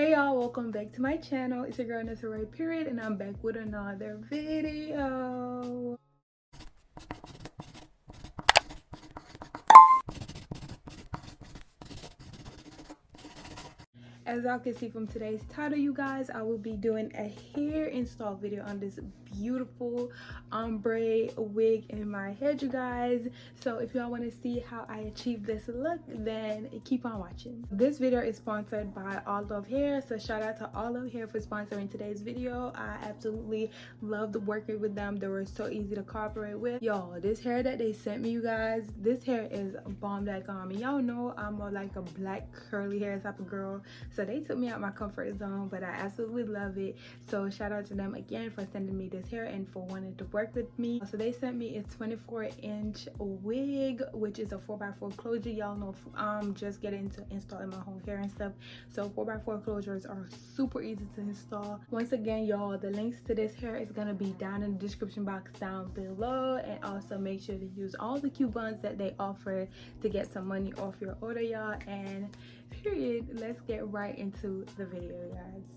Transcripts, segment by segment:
Hey y'all, welcome back to my channel. It's your girl Nessa Period, and I'm back with another video. As y'all can see from today's title, you guys, I will be doing a hair install video on this beautiful ombre wig in my head, you guys. So if y'all want to see how I achieved this look, then keep on watching. This video is sponsored by AlLove Hair, so shout out to AlLove Hair for sponsoring today's video. I absolutely loved working with them. They were so easy to cooperate with. Y'all, this hair that they sent me, you guys, this hair is bomb.com. Y'all know I'm more like a black curly hair type of girl, so they took me out my comfort zone, but I absolutely love it. So shout out to them again for sending me this hair and for wanting to work with me. So they sent me a 24-inch wig, which is a 4x4 closure. Y'all know I'm just getting into installing my whole hair and stuff, so 4x4 closures are super easy to install. Once again, y'all, the links to this hair is gonna be down in the description box down below, and also make sure to use all the coupons that they offer to get some money off your order, y'all. And period, let's get right into the video, guys.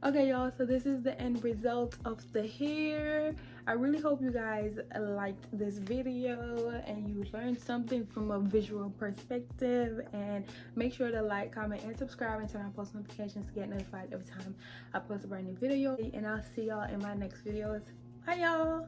Okay, y'all, so this is the end result of the hair. I really hope you guys liked this video and you learned something from a visual perspective. And make sure to like, comment, and subscribe, and turn on post notifications to get notified every time I post a brand new video. And I'll see y'all in my next videos. Bye, y'all.